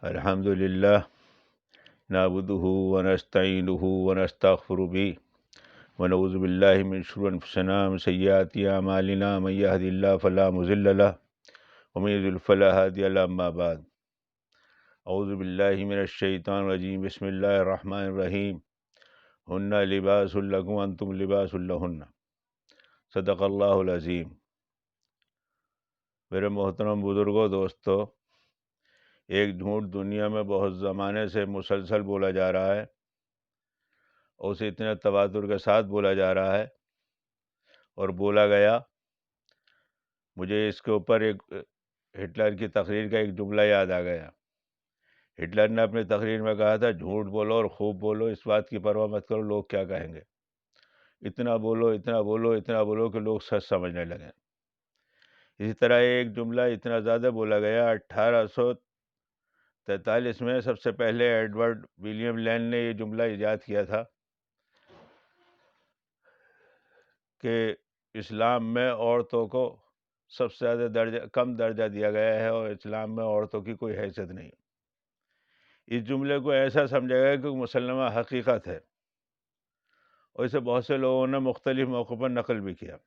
الحمد للہ نعبدہ ونستعینہ ونستغفر به ونعوذ باللہ من شرور انفسنا ومن سیئات اعمالنا من یہد اللہ فلا مضل له ومن یضلل فلا ہادی له اما بعد اعوذ باللہ من الشیطان الرجیم بسم اللہ الرحمن الرحیم ہن لباس لکم وانتم لباس لہن صدق اللہ العظیم۔ میرے محترم بزرگوں، دوستو، ایک جھوٹ دنیا میں بہت زمانے سے مسلسل بولا جا رہا ہے اور اسے اتنے تواتر کے ساتھ بولا جا رہا ہے اور بولا گیا۔ مجھے اس کے اوپر ایک ہٹلر کی تقریر کا ایک جملہ یاد آ گیا۔ ہٹلر نے اپنی تقریر میں کہا تھا، جھوٹ بولو اور خوب بولو، اس بات کی پرواہ مت کرو لوگ کیا کہیں گے۔ اتنا بولو، اتنا بولو، اتنا بولو کہ لوگ سچ سمجھنے لگیں۔ اسی طرح ایک جملہ اتنا زیادہ بولا گیا، 1843 میں سب سے پہلے ایڈورڈ ولیم لین نے یہ جملہ ایجاد کیا تھا کہ اسلام میں عورتوں کو سب سے زیادہ کم درجہ دیا گیا ہے اور اسلام میں عورتوں کی کوئی حیثیت نہیں۔ اس جملے کو ایسا سمجھا گیا کہ مسلمہ حقیقت ہے اور اسے بہت سے لوگوں نے مختلف موقعوں پر نقل بھی کیا۔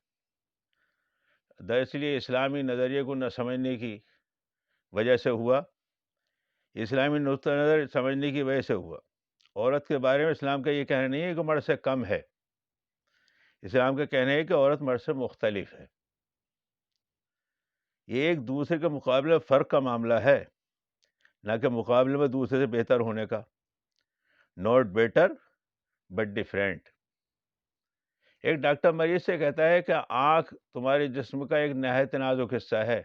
اس لیے اسلامی نظریے کو نہ سمجھنے کی وجہ سے ہوا، اسلامی نقطہ نظر سمجھنے کی وجہ سے ہوا۔ عورت کے بارے میں اسلام کا یہ کہنا نہیں ہے کہ مرد سے کم ہے، اسلام کا کہنا ہے کہ عورت مرد سے مختلف ہے۔ یہ ایک دوسرے کے مقابلے میں فرق کا معاملہ ہے، نہ کہ مقابلے میں دوسرے سے بہتر ہونے کا۔ Not better but different. ایک ڈاکٹر مریض سے کہتا ہے کہ آنکھ تمہارے جسم کا ایک نہایت نازک حصہ ہے،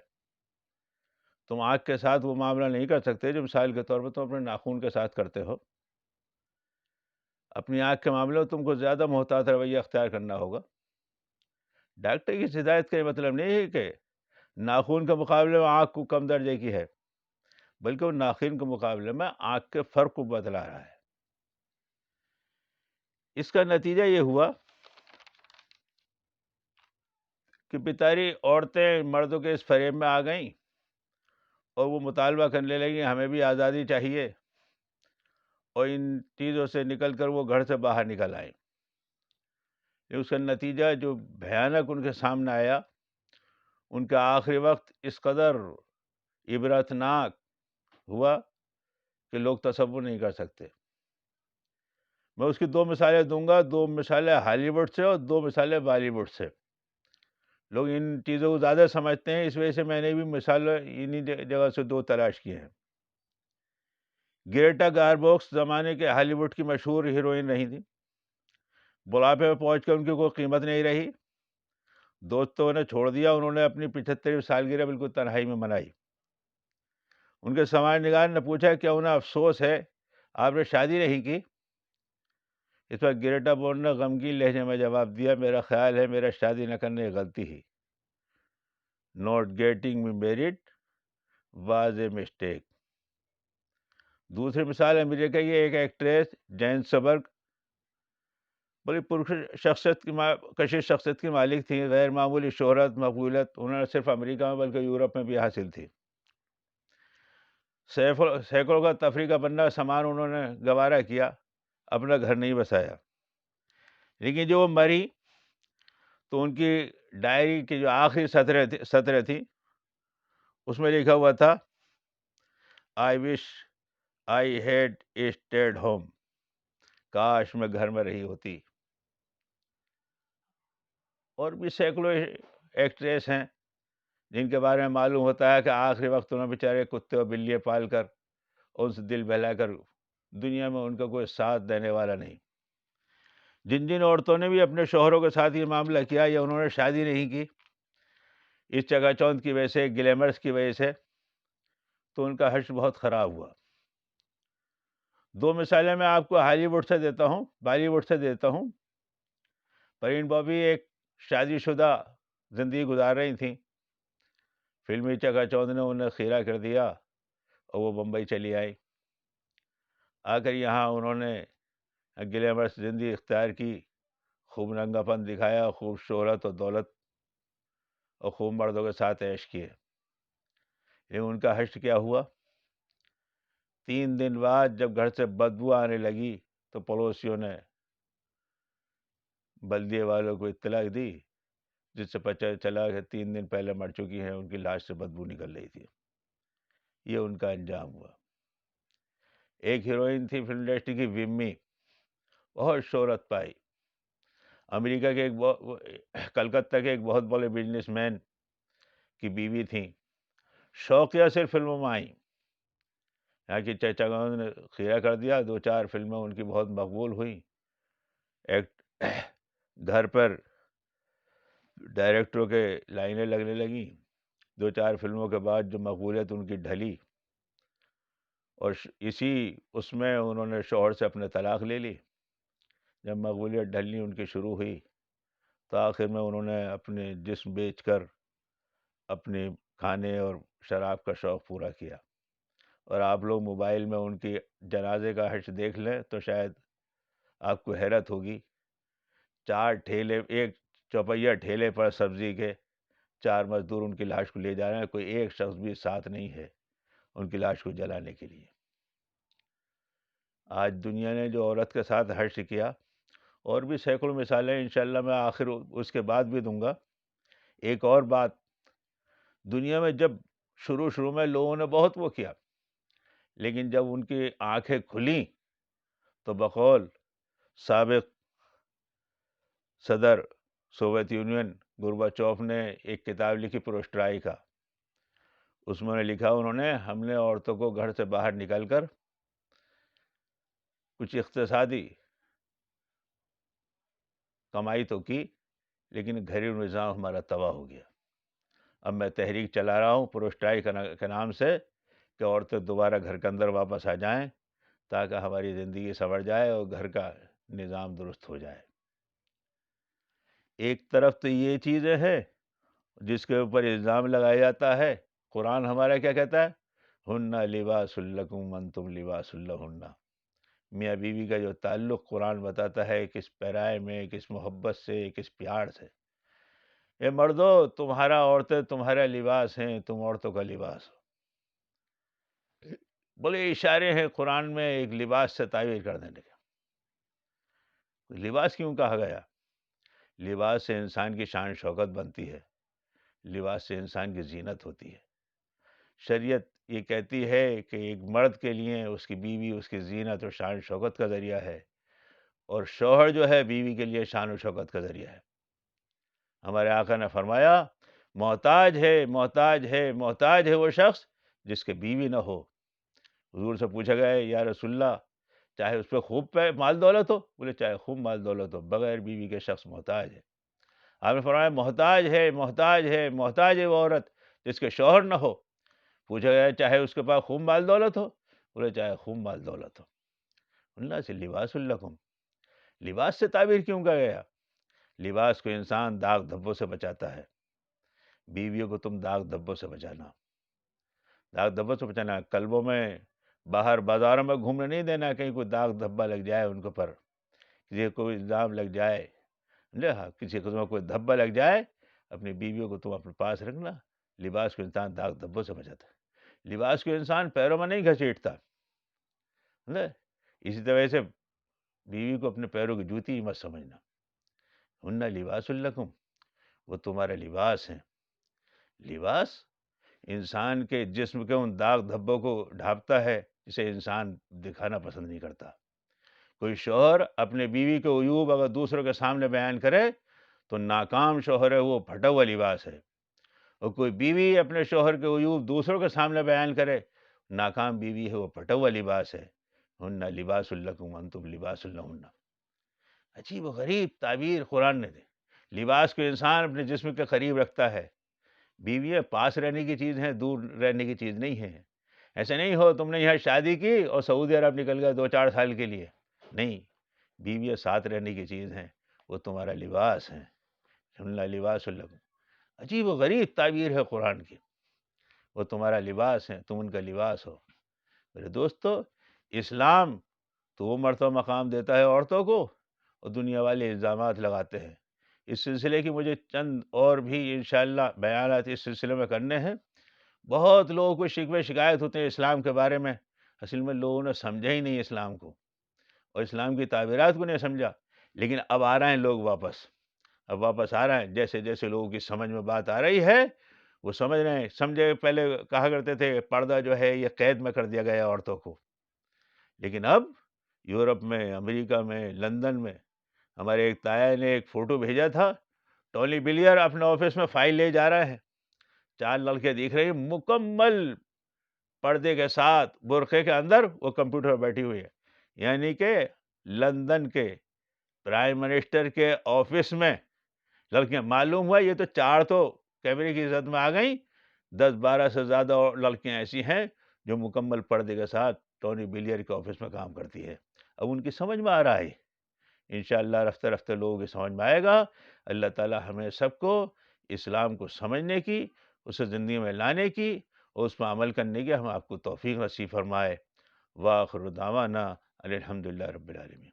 تم آنکھ کے ساتھ وہ معاملہ نہیں کر سکتے جو مثال کے طور پر تم اپنے ناخن کے ساتھ کرتے ہو۔ اپنی آنکھ کے معاملے میں تم کو زیادہ محتاط رویہ اختیار کرنا ہوگا۔ ڈاکٹر کی اس ہدایت کا یہ مطلب نہیں ہے کہ ناخن کے مقابلے میں آنکھ کو کم درجے کی ہے، بلکہ وہ ناخن کے مقابلے میں آنکھ کے فرق کو بتلا رہا ہے۔ اس کا نتیجہ یہ ہوا کہ بیچاری عورتیں مردوں کے اس فریب میں آ گئیں اور وہ مطالبہ کرنے لگیں ہمیں بھی آزادی چاہیے، اور ان چیزوں سے نکل کر وہ گھر سے باہر نکل آئیں۔ اس کا نتیجہ جو بھیانک ان کے سامنے آیا، ان کا آخری وقت اس قدر عبرتناک ہوا کہ لوگ تصور نہیں کر سکتے۔ میں اس کی دو مثالیں دوں گا، دو مثالیں ہالی ووڈ سے اور دو مثالیں بالی ووڈ سے۔ لوگ ان چیزوں کو زیادہ سمجھتے ہیں، اس وجہ سے میں نے بھی مثال انہی جگہ سے دو تلاش کیے ہیں۔ گریٹا گاربوکس زمانے کے ہالی ووڈ کی مشہور ہیروئن رہی تھی۔ بڑھاپے میں پہنچ کر ان کی کوئی قیمت نہیں رہی، دوستوں نے چھوڑ دیا، انہوں نے اپنی 75ویں سالگرہ بالکل تنہائی میں منائی۔ ان کے سماج نگار نے پوچھا کیا انہیں افسوس ہے آپ نے شادی نہیں کی؟ اس پر گریٹا بون نے غمگین لہجے میں جواب دیا، میرا خیال ہے میرا شادی نہ کرنے کی غلطی ہی، not getting me married was a mistake. دوسری مثال امریکہ کی ایک ایکٹریس جین سبرگ، بڑی کشش شخصیت کی مالک تھیں، غیر معمولی شہرت، مقبولیت انہوں نے صرف امریکہ میں بلکہ یورپ میں بھی حاصل تھی۔ سینکڑوں کا تفریح کا بننا سامان انہوں نے گوارا کیا، اپنا گھر نہیں بسایا۔ لیکن جو وہ مری تو ان کی ڈائری کی جو آخری سطریں تھیں اس میں لکھا ہوا تھا، آئی وش آئی ہیڈ اسٹیڈ ہوم، کاش میں گھر میں رہی ہوتی۔ اور بھی سینکڑوں ایکٹریس ہیں جن کے بارے میں معلوم ہوتا ہے کہ آخری وقت انہوں نے بیچارے کتے اور بلیے پال کر اور ان سے دل بہلا کر دنیا میں ان کا کوئی ساتھ دینے والا نہیں۔ جن عورتوں نے بھی اپنے شوہروں کے ساتھ یہ معاملہ کیا یا انہوں نے شادی نہیں کی اس چکا چوند کی وجہ سے، گلیمرس کی وجہ سے، تو ان کا حشر بہت خراب ہوا۔ دو مثالیں میں آپ کو ہالی ووڈ سے دیتا ہوں، بالی ووڈ سے دیتا ہوں۔ پرین بابی ایک شادی شدہ زندگی گزار رہی تھیں، فلمی چکا چوند نے انہیں خیرہ کر دیا اور وہ بمبئی چلی آئی۔ آ کر یہاں انہوں نے گلیمرس زندگی اختیار کی، خوب ننگا پن دکھایا، خوب شہرت اور دولت اور خوب مردوں کے ساتھ عیش کیے۔ لیکن ان کا حشر کیا ہوا 3 دن بعد جب گھر سے بدبو آنے لگی تو پڑوسیوں نے بلدیے والوں کو اطلاع دی، جس سے پتہ چلا کہ 3 دن پہلے مر چکی ہیں، ان کی لاش سے بدبو نکل رہی تھی۔ یہ ان کا انجام ہوا۔ ایک ہیروئن تھی فلم انڈسٹری کی، ومی، بہت شہرت پائی۔ امریکہ کے کلکتہ کے ایک بہت بڑے بزنس مین کی بیوی تھیں، شوقیہ صرف فلموں میں آئیں، یہاں کی چچا گاؤں نے خیرہ کر دیا، 2-4 فلمیں ان کی بہت مقبول ہوئیں۔ ایک گھر پر ڈائریکٹروں کے لائنیں لگنے لگیں۔ 2-4 فلموں کے بعد جو مقبولیت ان کی ڈھلی، اور اس میں انہوں نے شوہر سے اپنے طلاق لے لی۔ جب مقبولیت ڈھلنی ان کی شروع ہوئی تو آخر میں انہوں نے اپنے جسم بیچ کر اپنے کھانے اور شراب کا شوق پورا کیا۔ اور آپ لوگ موبائل میں ان کی جنازے کا حشر دیکھ لیں تو شاید آپ کو حیرت ہوگی۔ 4 ٹھیلے، ایک چوپہیا ٹھیلے پر سبزی کے 4 مزدور ان کی لاش کو لے جا رہے ہیں، کوئی ایک شخص بھی ساتھ نہیں ہے ان کی لاش کو جلانے کے لیے۔ آج دنیا نے جو عورت کے ساتھ حشر کیا، اور بھی سینکڑوں مثالیں انشاءاللہ میں آخر اس کے بعد بھی دوں گا۔ ایک اور بات، دنیا میں جب شروع میں لوگوں نے بہت وہ کیا، لیکن جب ان کی آنکھیں کھلیں تو بقول سابق صدر سوویت یونین گورباچوف نے ایک کتاب لکھی پروسٹرائکا۔ اس میں لکھا انہوں نے، ہم نے عورتوں کو گھر سے باہر نکل کر کچھ اقتصادی کمائی تو کی، لیکن گھریلو نظام ہمارا تباہ ہو گیا۔ اب میں تحریک چلا رہا ہوں پروسٹرائکا کے نام سے کہ عورتیں دوبارہ گھر کے اندر واپس آ جائیں تاکہ ہماری زندگی سنور جائے اور گھر کا نظام درست ہو جائے۔ ایک طرف تو یہ چیزیں ہیں جس کے اوپر الزام لگایا جاتا ہے، قرآن ہمارا کیا کہتا ہے؟ ہن لباس لکم وانتم لباس لہن۔ میاں بیوی کا جو تعلق قرآن بتاتا ہے کس پیرائے میں، کس محبت سے، کس پیار سے۔ اے مردو، تمہارا عورتیں تمہارا لباس ہیں، تم عورتوں کا لباس ہو۔ بڑے اشارے ہیں قرآن میں ایک لباس سے تعبیر کر دینے کے۔ لباس کیوں کہا گیا؟ لباس سے انسان کی شان شوکت بنتی ہے، لباس سے انسان کی زینت ہوتی ہے۔ شریعت یہ کہتی ہے کہ ایک مرد کے لیے اس کی بیوی اس کی زینت اور شان شوکت کا ذریعہ ہے، اور شوہر جو ہے بیوی کے لیے شان و شوکت کا ذریعہ ہے۔ ہمارے آقا نے فرمایا، محتاج ہے، محتاج ہے، محتاج ہے وہ شخص جس کے بیوی نہ ہو۔ حضور سے پوچھا گیا، یا رسول اللہ، چاہے اس پہ خوب مال دولت ہو؟ بولے چاہے خوب مال دولت ہو، بغیر بیوی کے شخص محتاج ہے۔ آپ نے فرمایا، محتاج ہے، محتاج ہے، محتاج ہے وہ عورت جس کے شوہر نہ ہو۔ پوچھا گیا، چاہے اس کے پاس خوب مال دولت ہو؟ بولے چاہے خوب مال دولت ہو۔ اللہ سے لباس لکم، لباس سے تعبیر کیوں کہا گیا؟ لباس کو انسان داغ دھبوں سے بچاتا ہے، بیویوں کو تم داغ دھبوں سے بچانا، داغ دھبوں سے بچانا۔ کلبوں میں باہر بازاروں میں گھومنے نہیں دینا، کہیں کوئی داغ دھبا لگ جائے ان کے پر، کسی کو الزام لگ جائے، کسی قسم کا کوئی دھبا لگ جائے، اپنی بیویوں کو تم اپنے پاس رکھنا۔ لباس کو انسان داغ دھبوں سے بچاتا ہے، لباس کو انسان پیروں میں نہیں گھسیٹتا۔ اسی طرح سے بیوی کو اپنے پیروں کی جوتی مت سمجھنا۔ ہن لباس لکم، وہ تمہارا لباس ہیں۔ لباس انسان کے جسم کے ان داغ دھبوں کو ڈھانپتا ہے جسے انسان دکھانا پسند نہیں کرتا۔ کوئی شوہر اپنے بیوی کے عیوب اگر دوسروں کے سامنے بیان کرے تو ناکام شوہر ہے، وہ پھٹا ہوا لباس ہے۔ اور کوئی بیوی اپنے شوہر کے عیوب دوسروں کے سامنے بیان کرے، ناکام بیوی ہے، وہ پھٹا ہوا لباس ہے۔ ہن لباس لکم وانتم لباس لہن۔ عجیب و غریب تعبیر قرآن نے دی۔ لباس کو انسان اپنے جسم کے قریب رکھتا ہے۔ بیویاں پاس رہنے کی چیز ہیں، دور رہنے کی چیز نہیں ہے۔ ایسے نہیں ہو تم نے یہاں شادی کی اور سعودی عرب نکل گئے 2-4 سال کے لیے، نہیں، بیویاں ساتھ رہنے کی چیز ہیں، وہ تمہارا لباس ہیں۔ ہن لباس لکم، عجیب و غریب تعبیر ہے قرآن کی۔ وہ تمہارا لباس ہیں، تم ان کا لباس ہو۔ میرے دوستو، اسلام تو وہ مرتبہ مقام دیتا ہے عورتوں کو، اور دنیا والے الزامات لگاتے ہیں۔ اس سلسلے کی مجھے چند اور بھی انشاءاللہ بیانات اس سلسلے میں کرنے ہیں۔ بہت لوگوں کو شکوے شکایت ہوتے ہیں اسلام کے بارے میں، اصل میں لوگوں نے سمجھا ہی نہیں اسلام کو، اور اسلام کی تعبیرات کو نہیں سمجھا، لیکن اب آ رہے ہیں لوگ واپس، اب واپس آ رہے ہیں، جیسے جیسے لوگوں کی سمجھ میں بات آ رہی ہے وہ سمجھ رہے ہیں۔ سمجھے پہلے کہا کرتے تھے پردہ جو ہے یہ قید میں کر دیا گیا ہے عورتوں کو، لیکن اب یورپ میں، امریکہ میں، لندن میں ہمارے ایک تایا نے ایک فوٹو بھیجا تھا، ٹونی بلیئر اپنے آفس میں فائل لے جا رہا ہے، 4 لڑکے دکھ رہے ہیں مکمل پردے کے ساتھ برقعے کے اندر، وہ کمپیوٹر پر بیٹھی ہوئی ہے، یعنی کہ لندن کے پرائم منسٹر کے آفس میں لڑکیاں۔ معلوم ہوا یہ تو 4 تو کیمرے کی زد میں آ گئیں، 10-12 سے زیادہ اور لڑکیاں ایسی ہیں جو مکمل پردے کے ساتھ ٹونی بلیئر کے آفس میں کام کرتی ہے۔ اب ان کی سمجھ میں آ رہا ہے، انشاءاللہ رفتہ رفتہ لوگوں کی سمجھ میں آئے گا۔ اللہ تعالی ہمیں سب کو اسلام کو سمجھنے کی، اسے زندگی میں لانے کی اور اس پر عمل کرنے کی ہم آپ کو توفیق نصیب فرمائے۔ وآخر دعوانا ان الحمدللہ رب العالمین۔